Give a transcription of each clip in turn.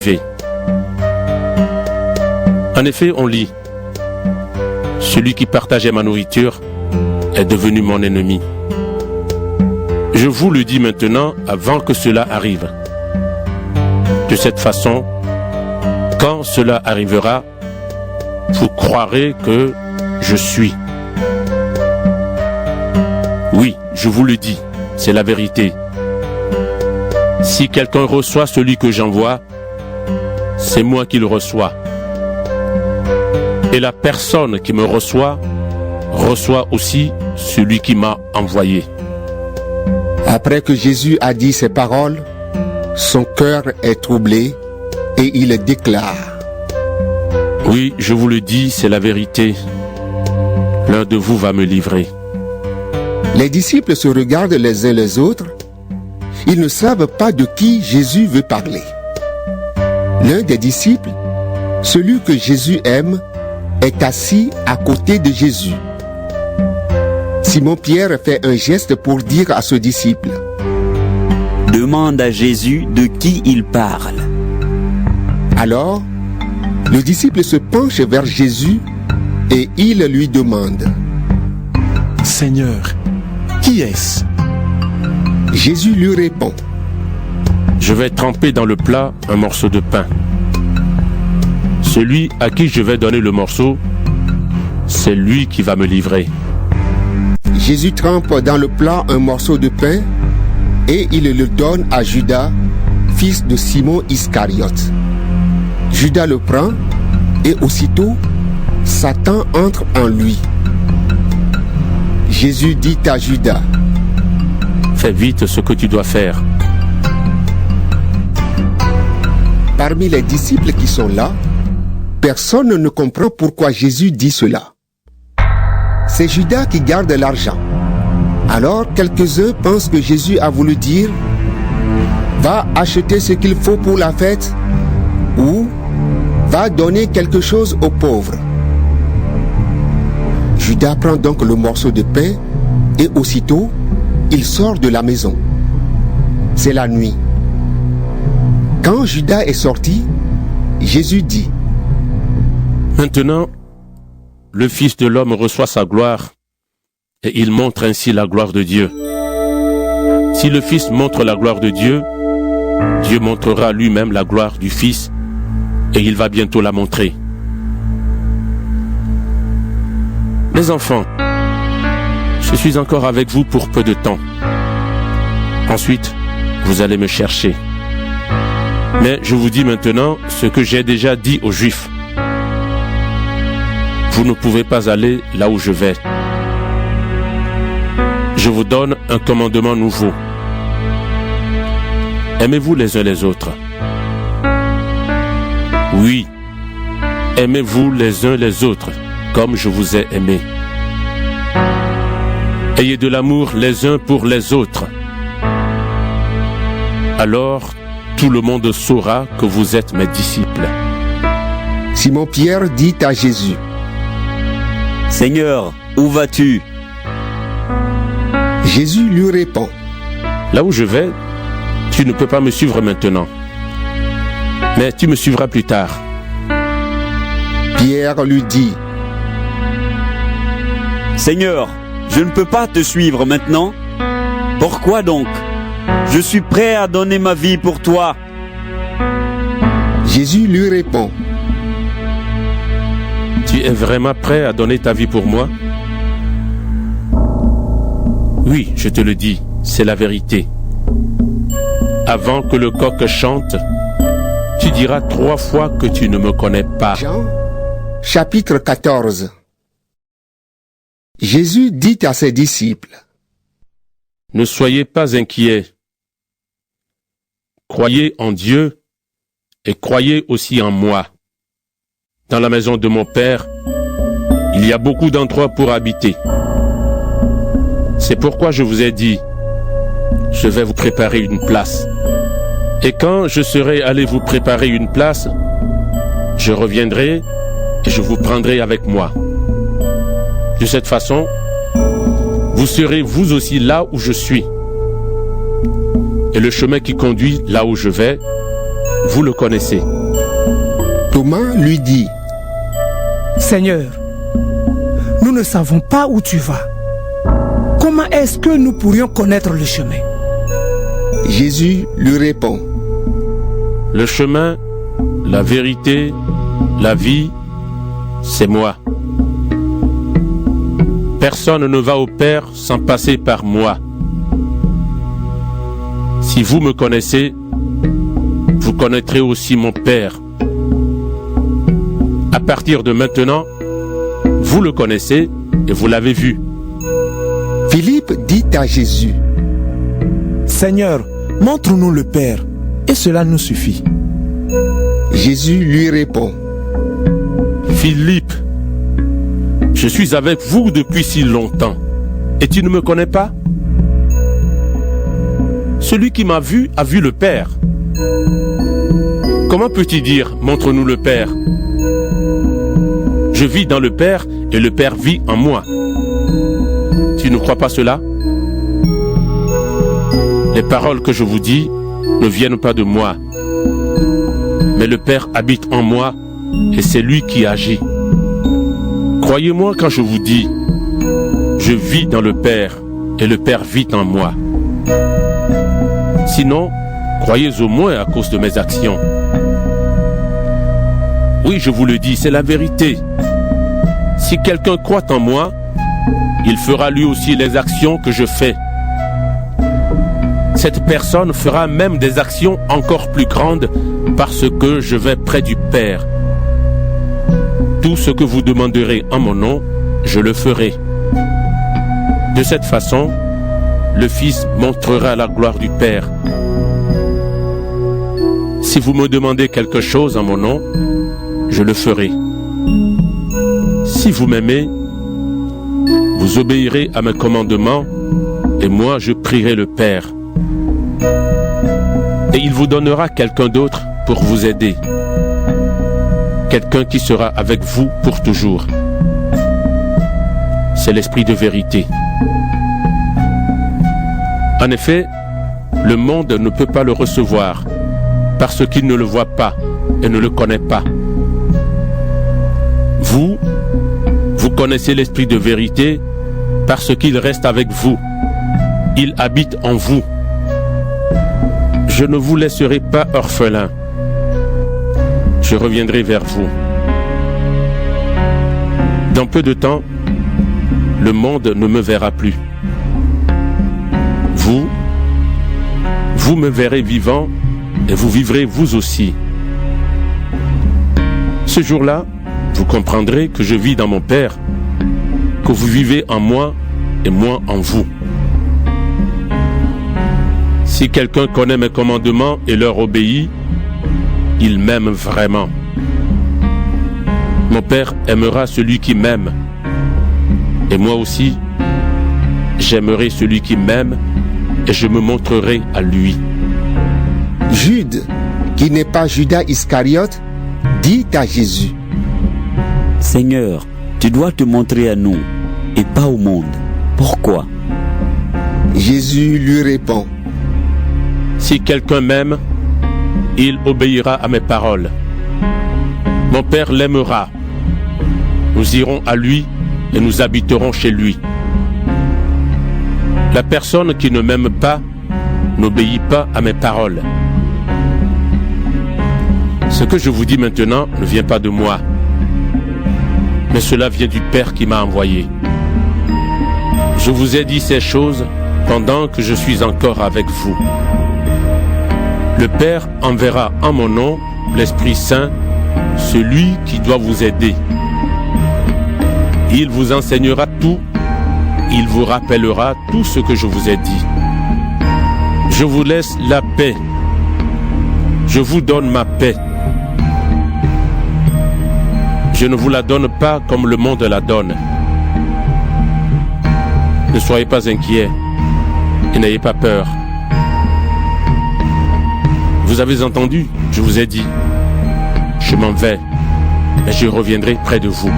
En effet, on lit « Celui qui partageait ma nourriture est devenu mon ennemi. » Je vous le dis maintenant avant que cela arrive. De cette façon, quand cela arrivera, vous croirez que je suis. Oui, je vous le dis, c'est la vérité. Si quelqu'un reçoit celui que j'envoie, c'est moi qui le reçois. Et la personne qui me reçoit aussi celui qui m'a envoyé. Après que Jésus a dit ces paroles, son cœur est troublé et il déclare: Oui, je vous le dis, c'est la vérité. L'un de vous va me livrer. Les disciples se regardent les uns les autres. Ils ne savent pas de qui Jésus veut parler. L'un des disciples, celui que Jésus aime, est assis à côté de Jésus. Simon-Pierre fait un geste pour dire à ce disciple: Demande à Jésus de qui il parle. Alors, le disciple se penche vers Jésus et il lui demande: Seigneur, qui est-ce? Jésus lui répond: Je vais tremper dans le plat un morceau de pain. Celui à qui je vais donner le morceau, c'est lui qui va me livrer. Jésus trempe dans le plat un morceau de pain et il le donne à Judas, fils de Simon Iscariote. Judas le prend et aussitôt, Satan entre en lui. Jésus dit à Judas: Fais vite ce que tu dois faire. Parmi les disciples qui sont là, personne ne comprend pourquoi Jésus dit cela. C'est Judas qui garde l'argent. Alors quelques-uns pensent que Jésus a voulu dire: Va acheter ce qu'il faut pour la fête, ou va donner quelque chose aux pauvres. Judas prend donc le morceau de pain et aussitôt, il sort de la maison. C'est la nuit. Quand Judas est sorti, Jésus dit: Maintenant, le Fils de l'homme reçoit sa gloire et il montre ainsi la gloire de Dieu. Si le Fils montre la gloire de Dieu, Dieu montrera lui-même la gloire du Fils et il va bientôt la montrer. Mes enfants, je suis encore avec vous pour peu de temps. Ensuite, vous allez me chercher. Mais je vous dis maintenant ce que j'ai déjà dit aux Juifs. Vous ne pouvez pas aller là où je vais. Je vous donne un commandement nouveau. Aimez-vous les uns les autres. Oui, aimez-vous les uns les autres, comme je vous ai aimé. Ayez de l'amour les uns pour les autres. Alors, tout le monde saura que vous êtes mes disciples. Simon-Pierre dit à Jésus: Seigneur, où vas-tu? Jésus lui répond: Là où je vais, tu ne peux pas me suivre maintenant. Mais tu me suivras plus tard. Pierre lui dit: Seigneur, je ne peux pas te suivre maintenant. Pourquoi donc? Je suis prêt à donner ma vie pour toi. Jésus lui répond: Tu es vraiment prêt à donner ta vie pour moi? Oui, je te le dis, c'est la vérité. Avant que le coq chante, tu diras 3 fois que tu ne me connais pas. Jean, chapitre 14. Jésus dit à ses disciples: Ne soyez pas inquiets. Croyez en Dieu et croyez aussi en moi. Dans la maison de mon Père, il y a beaucoup d'endroits pour habiter. C'est pourquoi je vous ai dit, je vais vous préparer une place. Et quand je serai allé vous préparer une place, je reviendrai et je vous prendrai avec moi. De cette façon, vous serez vous aussi là où je suis. Et le chemin qui conduit là où je vais, vous le connaissez. Thomas lui dit, Seigneur, nous ne savons pas où tu vas. Comment est-ce que nous pourrions connaître le chemin? Jésus lui répond, Le chemin, la vérité, la vie, c'est moi. Personne ne va au Père sans passer par moi. Si vous me connaissez, vous connaîtrez aussi mon Père. À partir de maintenant, vous le connaissez et vous l'avez vu. Philippe dit à Jésus, Seigneur, montre-nous le Père, et cela nous suffit. Jésus lui répond, Philippe, je suis avec vous depuis si longtemps, et tu ne me connais pas? Celui qui m'a vu a vu le Père. Comment peux-tu dire, montre-nous le Père? Je vis dans le Père et le Père vit en moi. Tu ne crois pas cela? Les paroles que je vous dis ne viennent pas de moi, mais le Père habite en moi et c'est lui qui agit. Croyez-moi quand je vous dis, je vis dans le Père et le Père vit en moi. Sinon, croyez au moins à cause de mes actions. Oui, je vous le dis, c'est la vérité. Si quelqu'un croit en moi, il fera lui aussi les actions que je fais. Cette personne fera même des actions encore plus grandes parce que je vais près du Père. Tout ce que vous demanderez en mon nom, je le ferai. De cette façon, le Fils montrera la gloire du Père. Si vous me demandez quelque chose en mon nom, je le ferai. Si vous m'aimez, vous obéirez à mes commandements et moi je prierai le Père. Et il vous donnera quelqu'un d'autre pour vous aider. Quelqu'un qui sera avec vous pour toujours. C'est l'Esprit de vérité. En effet, le monde ne peut pas le recevoir parce qu'il ne le voit pas et ne le connaît pas. Vous connaissez l'Esprit de vérité parce qu'il reste avec vous. Il habite en vous. Je ne vous laisserai pas orphelin. Je reviendrai vers vous. Dans peu de temps, le monde ne me verra plus. Vous me verrez vivant et vous vivrez vous aussi. Ce jour-là, vous comprendrez que je vis dans mon Père, que vous vivez en moi et moi en vous. Si quelqu'un connaît mes commandements et leur obéit, il m'aime vraiment. Mon Père aimera celui qui m'aime. Et moi aussi, j'aimerai celui qui m'aime et je me montrerai à lui. Jude, qui n'est pas Judas Iscariote, dit à Jésus, Seigneur, tu dois te montrer à nous et pas au monde. Pourquoi? Jésus lui répond, Si quelqu'un m'aime, il obéira à mes paroles. Mon Père l'aimera. Nous irons à lui et nous habiterons chez lui. La personne qui ne m'aime pas n'obéit pas à mes paroles. Ce que je vous dis maintenant ne vient pas de moi, mais cela vient du Père qui m'a envoyé. Je vous ai dit ces choses pendant que je suis encore avec vous. Le Père enverra en mon nom l'Esprit Saint, celui qui doit vous aider. Il vous enseignera tout, il vous rappellera tout ce que je vous ai dit. Je vous laisse la paix. Je vous donne ma paix. Je ne vous la donne pas comme le monde la donne. Ne soyez pas inquiets et n'ayez pas peur. Vous avez entendu, je vous ai dit, je m'en vais, mais je reviendrai près de vous.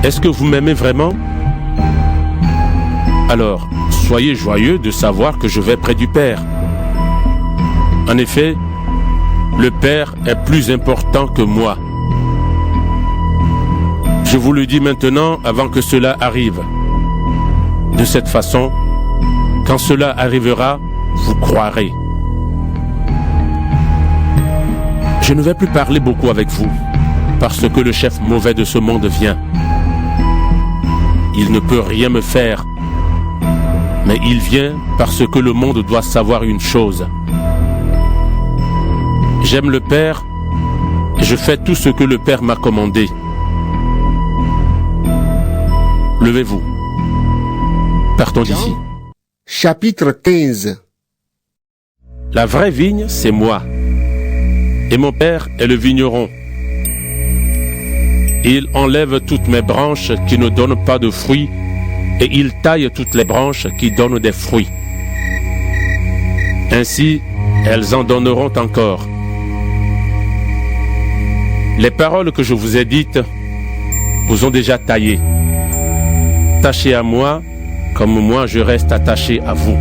Est-ce que vous m'aimez vraiment? Alors, soyez joyeux de savoir que je vais près du Père. En effet, Le Père est plus important que moi. Je vous le dis maintenant avant que cela arrive. De cette façon, quand cela arrivera, vous croirez. Je ne vais plus parler beaucoup avec vous, parce que le chef mauvais de ce monde vient. Il ne peut rien me faire, mais il vient parce que le monde doit savoir une chose. J'aime le Père et je fais tout ce que le Père m'a commandé. Levez-vous. Partons d'ici. Chapitre 15. La vraie vigne, c'est moi. Et mon Père est le vigneron. Il enlève toutes mes branches qui ne donnent pas de fruits et il taille toutes les branches qui donnent des fruits. Ainsi, elles en donneront encore. Les paroles que je vous ai dites vous ont déjà taillé. Attachez à moi comme moi je reste attaché à vous.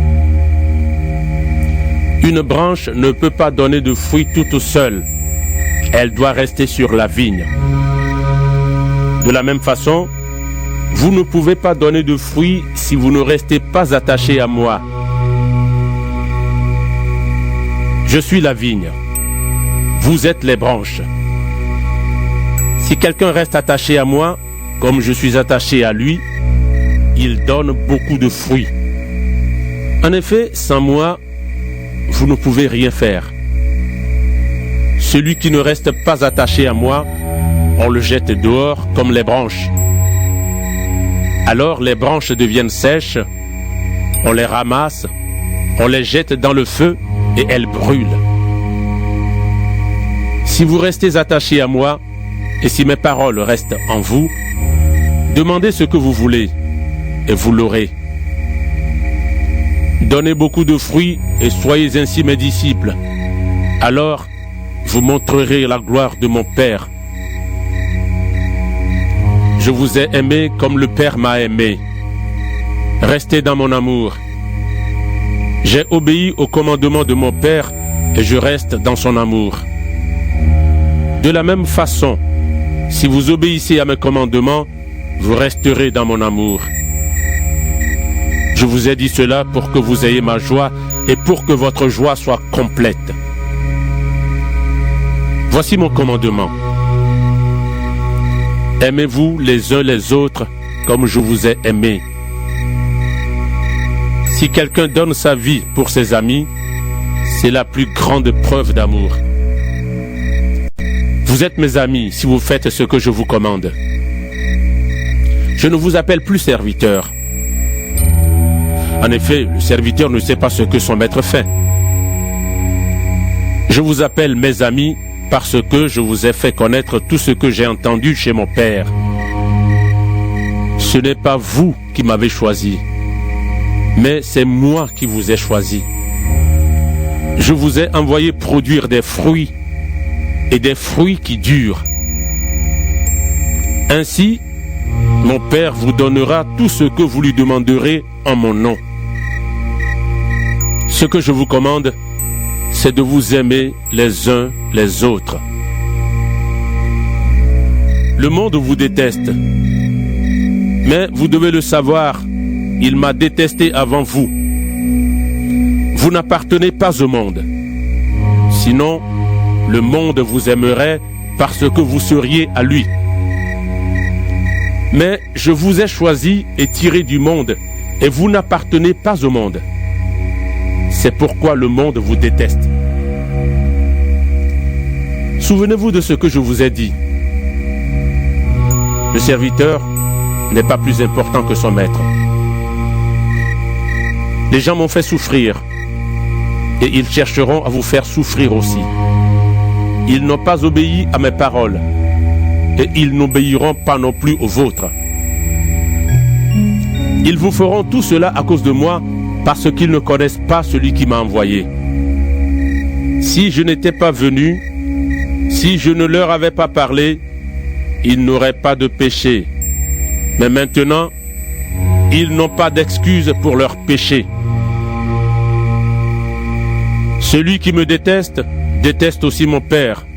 Une branche ne peut pas donner de fruits toute seule. Elle doit rester sur la vigne. De la même façon, vous ne pouvez pas donner de fruits si vous ne restez pas attaché à moi. Je suis la vigne. Vous êtes les branches. Si quelqu'un reste attaché à moi, comme je suis attaché à lui, il donne beaucoup de fruits. En effet, sans moi, vous ne pouvez rien faire. Celui qui ne reste pas attaché à moi, on le jette dehors comme les branches. Alors les branches deviennent sèches, on les ramasse, on les jette dans le feu et elles brûlent. Si vous restez attaché à moi, et si mes paroles restent en vous, demandez ce que vous voulez, et vous l'aurez. Donnez beaucoup de fruits et soyez ainsi mes disciples. Alors, vous montrerez la gloire de mon Père. Je vous ai aimé comme le Père m'a aimé. Restez dans mon amour. J'ai obéi au commandement de mon Père et je reste dans son amour. De la même façon, si vous obéissez à mes commandements, vous resterez dans mon amour. Je vous ai dit cela pour que vous ayez ma joie et pour que votre joie soit complète. Voici mon commandement. Aimez-vous les uns les autres comme je vous ai aimé. Si quelqu'un donne sa vie pour ses amis, c'est la plus grande preuve d'amour. Vous êtes mes amis si vous faites ce que je vous commande. Je ne vous appelle plus serviteur. En effet, le serviteur ne sait pas ce que son maître fait. Je vous appelle mes amis parce que je vous ai fait connaître tout ce que j'ai entendu chez mon Père. Ce n'est pas vous qui m'avez choisi, mais c'est moi qui vous ai choisi. Je vous ai envoyé produire des fruits, et des fruits qui durent. Ainsi, mon Père vous donnera tout ce que vous lui demanderez en mon nom. Ce que je vous commande, c'est de vous aimer les uns les autres. Le monde vous déteste, mais vous devez le savoir, il m'a détesté avant vous. Vous n'appartenez pas au monde. Sinon, le monde vous aimerait parce que vous seriez à lui. Mais je vous ai choisi et tiré du monde, et vous n'appartenez pas au monde. C'est pourquoi le monde vous déteste. Souvenez-vous de ce que je vous ai dit. Le serviteur n'est pas plus important que son maître. Les gens m'ont fait souffrir, et ils chercheront à vous faire souffrir aussi. Ils n'ont pas obéi à mes paroles, et ils n'obéiront pas non plus aux vôtres. Ils vous feront tout cela à cause de moi, parce qu'ils ne connaissent pas celui qui m'a envoyé. Si je n'étais pas venu, si je ne leur avais pas parlé, ils n'auraient pas de péché. Mais maintenant, ils n'ont pas d'excuse pour leur péché. Celui qui me déteste déteste aussi mon père.